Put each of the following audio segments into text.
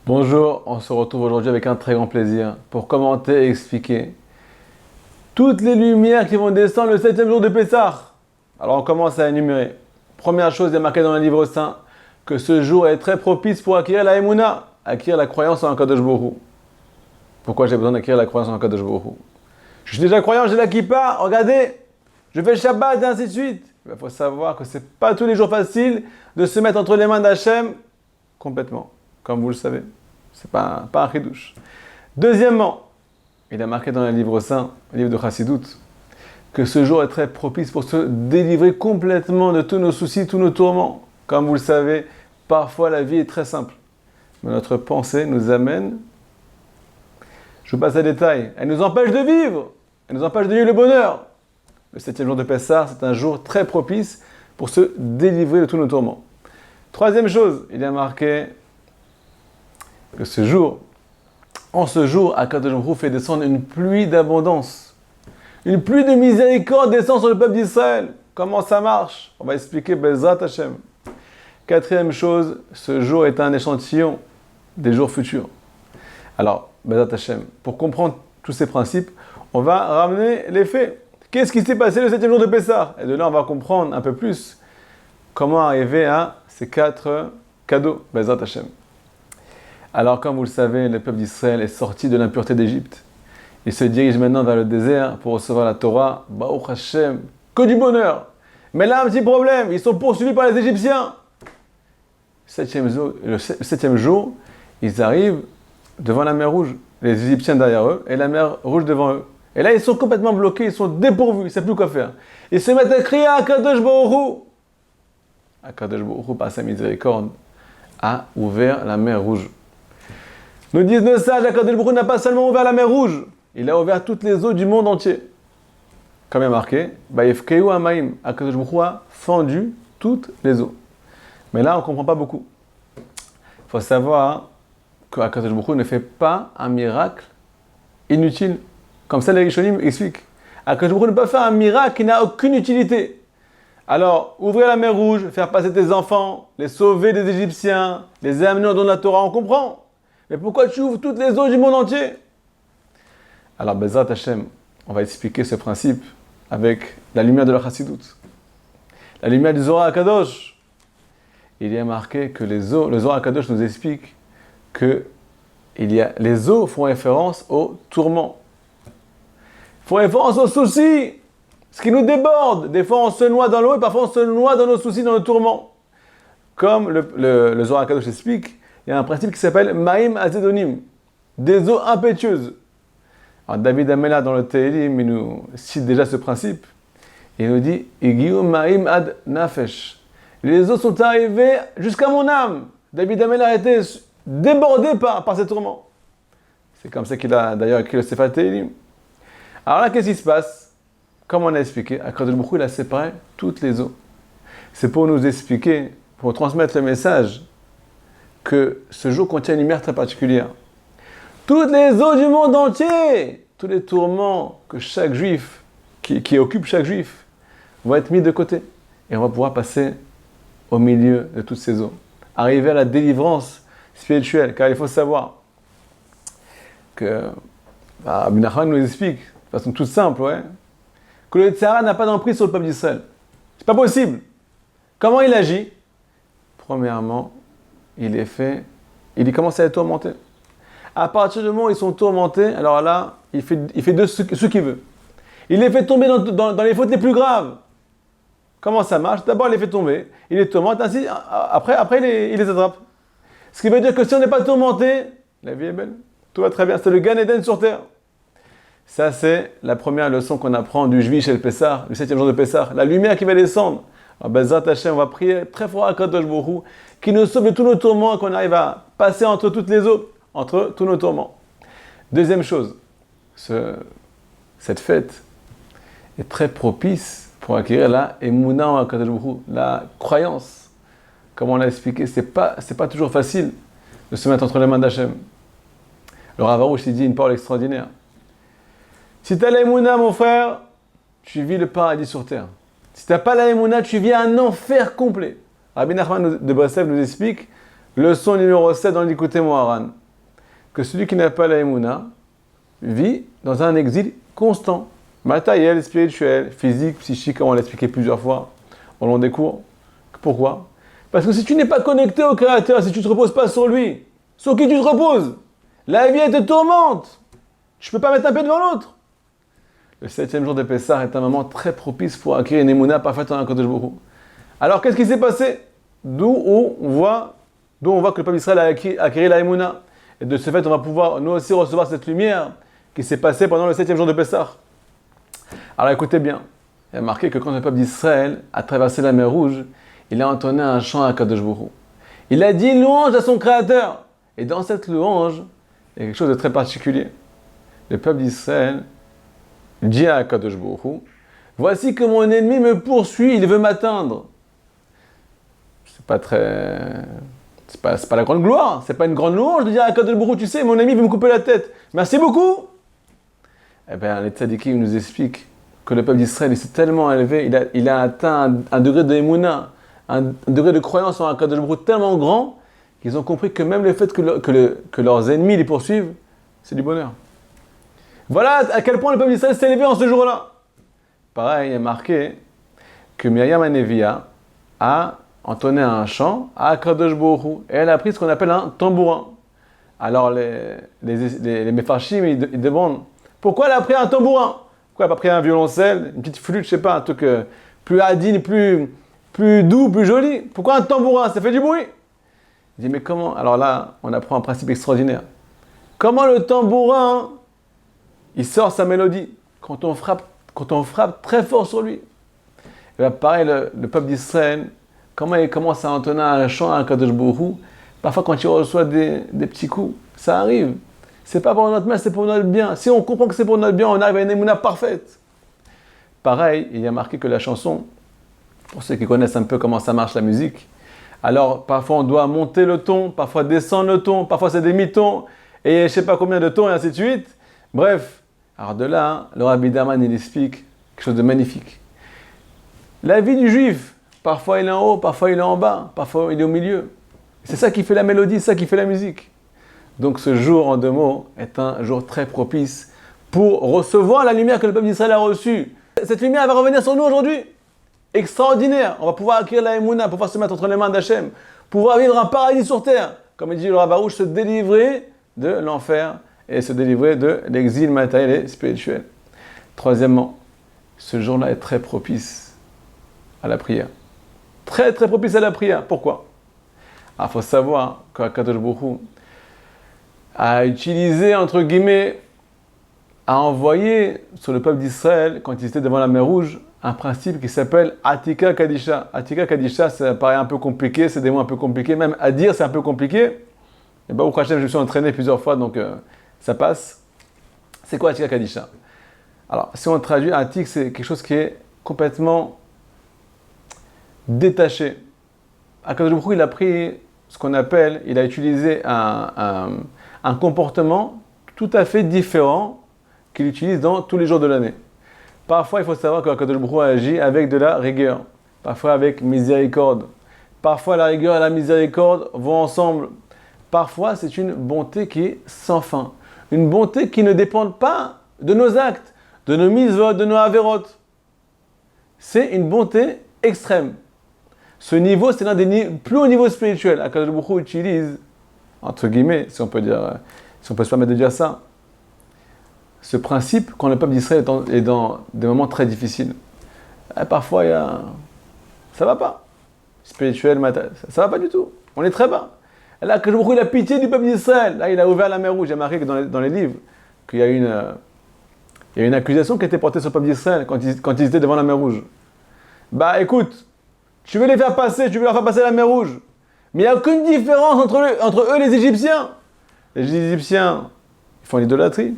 Bonjour, on se retrouve aujourd'hui avec un très grand plaisir pour commenter et expliquer toutes les lumières qui vont descendre le septième jour de Pessah. Alors on commence à énumérer. Première chose, il est marqué dans le livre saint que ce jour est très propice pour acquérir la Emouna, acquérir la croyance en Akadosh Baruch Hu. Pourquoi j'ai besoin d'acquérir la croyance en Akadosh Baruch Hu? Je suis déjà croyant, j'ai la kippa, regardez, je fais le Shabbat et ainsi de suite. Il faut savoir que c'est pas tous les jours facile de se mettre entre les mains d'Hachem complètement, comme vous le savez. C'est pas un chidouche. Deuxièmement, il a marqué dans le livre saint, le livre de Chassidut, que ce jour est très propice pour se délivrer complètement de tous nos soucis, tous nos tourments. Comme vous le savez, parfois la vie est très simple. Mais notre pensée nous amène, je vous passe les détails, elle nous empêche de vivre. Elle nous empêche de vivre le bonheur. Le septième jour de Pessah, c'est un jour très propice pour se délivrer de tous nos tourments. Troisième chose, il a marqué que en ce jour, Akadosh Baruch Hu fait descendre une pluie d'abondance. Une pluie de miséricorde descend sur le peuple d'Israël. Comment ça marche? On va expliquer Bezrat Hashem. Quatrième chose, ce jour est un échantillon des jours futurs. Alors, Bezrat Hashem, pour comprendre tous ces principes, on va ramener les faits. Qu'est-ce qui s'est passé le septième jour de Pessah? Et de là, on va comprendre un peu plus comment arriver à ces 4 cadeaux, Bezrat Hashem. Alors, comme vous le savez, le peuple d'Israël est sorti de l'impureté d'Égypte. Il se dirige maintenant vers le désert pour recevoir la Torah. Baruch Hashem, que du bonheur. Mais là, un petit problème, ils sont poursuivis par les Égyptiens. Le septième jour, ils arrivent devant la mer Rouge. Les Égyptiens derrière eux et la mer Rouge devant eux. Et là, ils sont complètement bloqués, ils sont dépourvus, ils ne savent plus quoi faire. Ils se mettent à crier à Akadosh Baruch Hu. Akadosh Baruch Hu, par sa miséricorde, a ouvert la mer Rouge. Nous disent nos sages, Akadosh Baruch Hu n'a pas seulement ouvert la mer Rouge, il a ouvert toutes les eaux du monde entier. Comme il est marqué, Bayefkeu Amaim, Akadosh Baruch Hu a fendu toutes les eaux. Mais là, on ne comprend pas beaucoup. Il faut savoir que Akadosh Baruch Hu ne fait pas un miracle inutile. Comme ça, les Rishonim expliquent. Akadosh Baruch Hu ne peut pas faire un miracle qui n'a aucune utilité. Alors, ouvrir la mer Rouge, faire passer tes enfants, les sauver des Égyptiens, les amener au don de la Torah, on comprend. Mais pourquoi tu ouvres toutes les eaux du monde entier? Alors, Bezrat Hashem, on va expliquer ce principe avec la lumière de la Chassidut. La lumière du Zohar HaKadosh. Il y a marqué que le Zohar HaKadosh nous explique que les eaux font référence aux tourments. Font référence aux soucis. Ce qui nous déborde. Des fois, on se noie dans l'eau et parfois, on se noie dans nos soucis, dans nos tourments. Comme le Zohar HaKadosh explique, il y a un principe qui s'appelle Maïm Azedonim, des eaux impétueuses. Alors David Amela dans le Tehillim, il nous cite déjà ce principe. Il nous dit Igiu Maïm Ad Nafesh. Les eaux sont arrivées jusqu'à mon âme. David Amela a été débordé par ces tourments. C'est comme ça qu'il a d'ailleurs écrit le Sefer Tehillim. Alors là, qu'est-ce qui se passe? Comme on a expliqué, Akadosh Baruch Hu, il a séparé toutes les eaux. C'est pour nous expliquer, pour transmettre le message que ce jour contient une lumière très particulière. Toutes les eaux du monde entier, tous les tourments que chaque juif, qui occupe chaque juif, vont être mis de côté. Et on va pouvoir passer au milieu de toutes ces eaux. Arriver à la délivrance spirituelle. Car il faut savoir que Rabbi Nachman nous explique, de façon toute simple, que le Tzara n'a pas d'emprise sur le peuple d'Israël. C'est pas possible. Comment il agit? Premièrement, il commence à être tourmenté. À partir du moment où ils sont tourmentés, alors là, il fait de ce qu'il veut. Il les fait tomber dans les fautes les plus graves. Comment ça marche? D'abord, il les fait tomber, il les tourmente, ainsi, après il les attrape. Ce qui veut dire que si on n'est pas tourmenté, la vie est belle. Tout va très bien. C'est le Gan Eden sur terre. Ça, c'est la première leçon qu'on apprend du Juif chez le Pessah, le 7e jour de Pessah. La lumière qui va descendre. Alors, Bezrat Hashem, on va prier très fort à Kadosh Baruch Hu, qui nous sauve de tous nos tourments, qu'on arrive à passer entre toutes les eaux, entre tous nos tourments. Deuxième chose, cette fête est très propice pour acquérir la Emouna en Kadosh Baruch Hu, la croyance. Comme on l'a expliqué, c'est pas toujours facile de se mettre entre les mains d'Hachem. Le Rav Arush, il dit une parole extraordinaire. Si tu as la Emouna, mon frère, tu vis le paradis sur terre. Si tu n'as pas la Emouna, tu vis un enfer complet. Rabbi Nachman de Breslev nous explique Leçon numéro 7 dans l'Écoutez Moharan. Que celui qui n'a pas la Emouna vit dans un exil constant, matériel, spirituel, physique, psychique, comme on l'a expliqué plusieurs fois au long des cours. Pourquoi? Parce que si tu n'es pas connecté au Créateur, si tu ne te reposes pas sur lui, sur qui tu te reposes? La vie, elle te tourmente. Tu ne peux pas mettre un pied devant l'autre. Le 7e jour de Pessah est un moment très propice pour acquérir une émouna parfaite en Akadosh Baruch Hu. Alors, qu'est-ce qui s'est passé? D'où on voit que le peuple d'Israël a acquis la émouna. Et de ce fait, on va pouvoir nous aussi recevoir cette lumière qui s'est passée pendant le 7e jour de Pessah. Alors, écoutez bien. Il y a marqué que quand le peuple d'Israël a traversé la mer Rouge, il a entonné un chant à Akadosh Baruch Hu. Il a dit louange à son Créateur. Et dans cette louange, il y a quelque chose de très particulier. Le peuple d'Israël dit à Akadosh Baruch Hu, voici que mon ennemi me poursuit, il veut m'atteindre. C'est pas la grande gloire, c'est pas une grande louange de dire à Akadosh Baruch Hu, tu sais, mon ennemi veut me couper la tête. Merci beaucoup. Eh bien, les tzadikim nous expliquent que le peuple d'Israël s'est tellement élevé, il a atteint un degré de émouna, un degré de croyance en Akadosh Baruch Hu tellement grand qu'ils ont compris que même le fait que leurs ennemis les poursuivent, c'est du bonheur. Voilà à quel point le peuple d'Israël s'est élevé en ce jour-là. Pareil, il est marqué que Myriam Hanevia a entonné un chant à Akadosh Baruch Hu et elle a pris ce qu'on appelle un tambourin. Alors les Mefarshim, ils demandent pourquoi elle a pris un tambourin? Pourquoi elle n'a pas pris un violoncelle, une petite flûte, je sais pas, un truc plus adine, plus doux, plus joli? Pourquoi un tambourin? Ça fait du bruit. Il dit mais comment? Alors là, on apprend un principe extraordinaire. Comment le tambourin, il sort sa mélodie quand on frappe très fort sur lui? Et bien pareil, le peuple d'Israël, comment il commence à entonner un chant à Kadosh Baruch Hu, parfois quand il reçoit des petits coups, ça arrive. C'est pas pour notre mal, c'est pour notre bien. Si on comprend que c'est pour notre bien, on arrive à une émouna parfaite. Pareil, il y a marqué que la chanson, pour ceux qui connaissent un peu comment ça marche la musique, alors parfois on doit monter le ton, parfois descendre le ton, parfois c'est des mi-tons, et je sais pas combien de tons, et ainsi de suite. Bref, alors de là, le Rabbi Daman, il explique quelque chose de magnifique. La vie du juif, parfois il est en haut, parfois il est en bas, parfois il est au milieu. C'est ça qui fait la mélodie, c'est ça qui fait la musique. Donc ce jour, en 2 mots, est un jour très propice pour recevoir la lumière que le peuple d'Israël a reçue. Cette lumière va revenir sur nous aujourd'hui. Extraordinaire. On va pouvoir acquérir la Emouna, pouvoir se mettre entre les mains d'Hachem, pouvoir vivre un paradis sur terre. Comme il dit le Rav Arush, se délivrer de l'enfer et se délivrer de l'exil matériel et spirituel. Troisièmement, ce jour-là est très propice à la prière. Très très propice à la prière. Pourquoi? Il faut savoir qu'Akadosh Baruch Hu a utilisé, entre guillemets, a envoyé sur le peuple d'Israël, quand ils étaient devant la mer Rouge, un principe qui s'appelle Atika Kadisha. Atika Kadisha, ça paraît un peu compliqué, c'est des mots un peu compliqués, même à dire c'est un peu compliqué. Et Baruch Hashem, je me suis entraîné plusieurs fois, donc ça passe. C'est quoi Atika Kadisha? Alors, si on traduit Atik, c'est quelque chose qui est complètement détaché. Akadosh Baruch Hu, il a pris ce qu'on appelle, il a utilisé un comportement tout à fait différent qu'il utilise dans tous les jours de l'année. Parfois, il faut savoir que Akadosh Baruch Hu agit avec de la rigueur, parfois avec miséricorde. Parfois, la rigueur et la miséricorde vont ensemble. Parfois, c'est une bonté qui est sans fin. Une bonté qui ne dépend pas de nos actes, de nos mitzvot, de nos averot. C'est une bonté extrême. Ce niveau, c'est l'un des plus hauts niveaux spirituels. Akadosh Baruch Hu utilise, entre guillemets, si on peut se permettre de dire ça, ce principe quand le peuple d'Israël est dans des moments très difficiles. Et parfois, ça va pas. Spirituel, matériel, ça va pas du tout. On est très bas. Et là, Akadosh Baruch Hu, il a pitié du peuple d'Israël. Là, il a ouvert la mer Rouge. Il y a marqué que dans les livres qu'il y a une accusation qui a été portée sur le peuple d'Israël quand ils étaient devant la mer Rouge. Bah écoute, tu veux les faire passer, tu veux leur faire passer la mer Rouge. Mais il n'y a aucune différence entre eux et les Égyptiens. Les Égyptiens, ils font l'idolâtrie.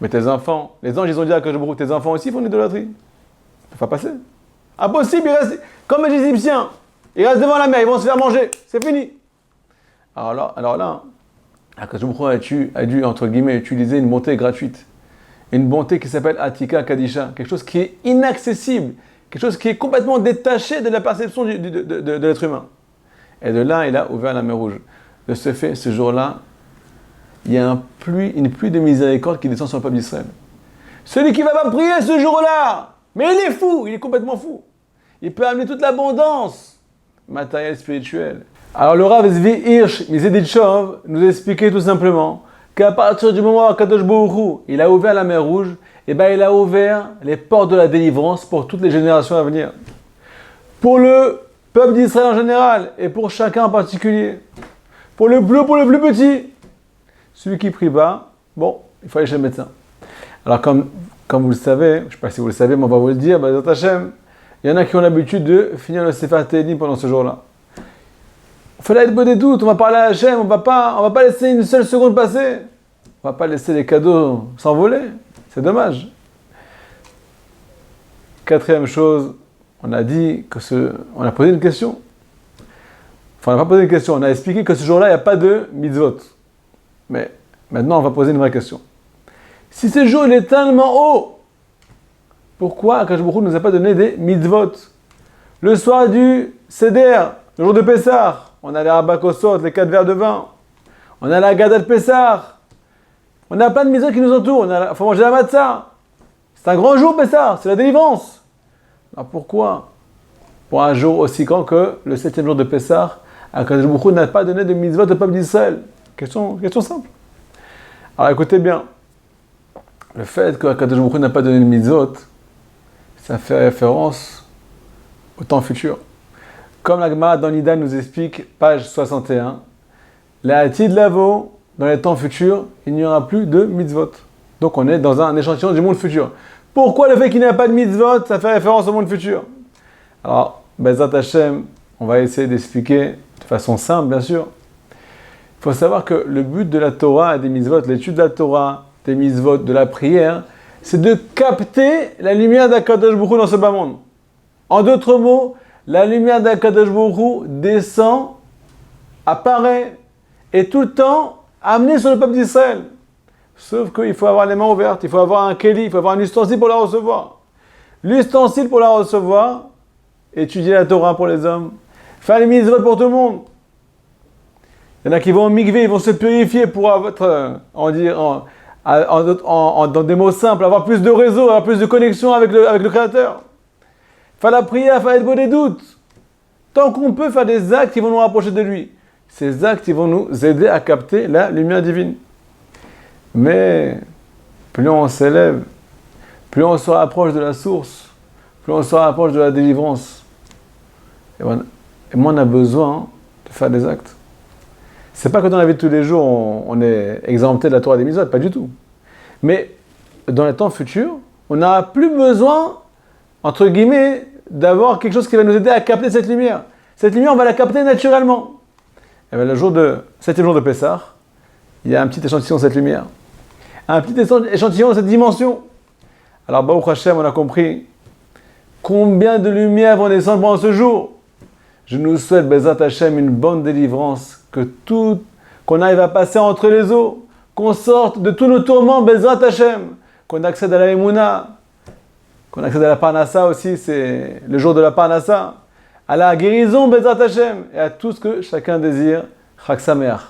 Mais tes enfants, les anges, ils ont dit à Akadosh Baruch Hu, tes enfants aussi font l'idolâtrie. Il ne faut pas passer. Impossible, ils restent comme les Égyptiens. Ils restent devant la mer, ils vont se faire manger. C'est fini. Alors là, Akadosh Baruch Hu a dû, entre guillemets, utiliser une bonté gratuite. Une bonté qui s'appelle Atika Kadisha. Quelque chose qui est inaccessible. Quelque chose qui est complètement détaché de la perception de l'être humain. Et de là, il a ouvert la mer Rouge. de ce fait, ce jour-là, il y a une pluie de miséricorde qui descend sur le peuple d'Israël. Celui qui ne va pas prier ce jour-là, mais il est fou, il est complètement fou. Il peut amener toute l'abondance matérielle, spirituelle. Alors le Rav Zvi Hirsch Mizedichov nous expliquait tout simplement qu'à partir du moment où Kadosh Baruch Hu, il a ouvert la mer Rouge, et ben il a ouvert les portes de la délivrance pour toutes les générations à venir. Pour le peuple d'Israël en général et pour chacun en particulier. Pour le plus petit. Celui qui prie pas, bon, il faut aller chez le médecin. Alors comme vous le savez, je ne sais pas si vous le savez, mais on va vous le dire, Bezrat Hashem, il y en a qui ont l'habitude de finir le Sefer Tehillim pendant ce jour-là. On fait la des doutes, on va parler à Hashem, on va pas laisser une seule seconde passer. On va pas laisser les cadeaux s'envoler. C'est dommage. Quatrième chose, on a dit on a posé une question. Enfin, on n'a pas posé une question, on a expliqué que ce jour-là, il n'y a pas de mitzvot. Mais maintenant, on va poser une vraie question. Si ce jour, il est tellement haut, pourquoi Akash Baruch Hu ne nous a pas donné des mitzvot? Le soir du Seder, le jour de Pessah, on a les Rabakosot, les 4 verres de vin. On a la Gada de Pessah. On a plein de mitzvot qui nous entourent. Il faut manger la matzah. C'est un grand jour, Pessah. C'est la délivrance. Alors pourquoi, pour un jour aussi grand que le 7e jour de Pessah, Akash Baruch Hu n'a pas donné de mitzvot au peuple d'Israël? Question simple. Alors écoutez bien. Le fait que Akash Baruch Hu n'a pas donné de mitzvot, ça fait référence au temps futur. Comme la Gemara dans Nida nous explique, page 61, la Atid Lavo, dans les temps futurs, il n'y aura plus de mitzvot. Donc on est dans un échantillon du monde futur. Pourquoi le fait qu'il n'y a pas de mitzvot, ça fait référence au monde futur? Alors, Bezrat Hashem, on va essayer d'expliquer de façon simple, bien sûr. Il faut savoir que le but de la Torah et des mitzvot, l'étude de la Torah, des mitzvot, de la prière, c'est de capter la lumière d'Akadosh Baruch Hu dans ce bas monde. En d'autres mots, la lumière d'Akadosh Baruch Hu descend, apparaît, et tout le temps amenée sur le peuple d'Israël. Sauf qu'il faut avoir les mains ouvertes, il faut avoir un keli, il faut avoir un ustensile pour la recevoir. L'ustensile pour la recevoir, étudier la Torah pour les hommes, faire les mitzvot pour tout le monde. Il y en a qui vont au mikvé, ils vont se purifier pour avoir, dans des mots simples, avoir plus de réseau, avoir plus de connexion avec le Créateur. Faire la prière, faire être beau des doutes. Tant qu'on peut faire des actes qui vont nous rapprocher de lui. Ces actes qui vont nous aider à capter la lumière divine. Mais plus on s'élève, plus on se rapproche de la source, plus on se rapproche de la délivrance. Et moins on a besoin de faire des actes. C'est pas que dans la vie de tous les jours, on est exempté de la Torah des mitzvot, pas du tout. Mais dans les temps futurs, on n'aura plus besoin, entre guillemets, d'avoir quelque chose qui va nous aider à capter cette lumière. Cette lumière, on va la capter naturellement. Et bien, le 7e jour de Pessah, il y a un petit échantillon de cette lumière. Un petit échantillon de cette dimension. Alors, Baruch Hashem, on a compris combien de lumière vont descendre pendant ce jour. Je nous souhaite, Bezrat Hashem, une bonne délivrance, qu'on arrive à passer entre les eaux, qu'on sorte de tous nos tourments, Bezrat Hashem, qu'on accède à la Emouna, qu'on accède à la Parnassa aussi, c'est le jour de la Parnassa, à la guérison, Bezrat Hashem, et à tout ce que chacun désire, Chag Sameach.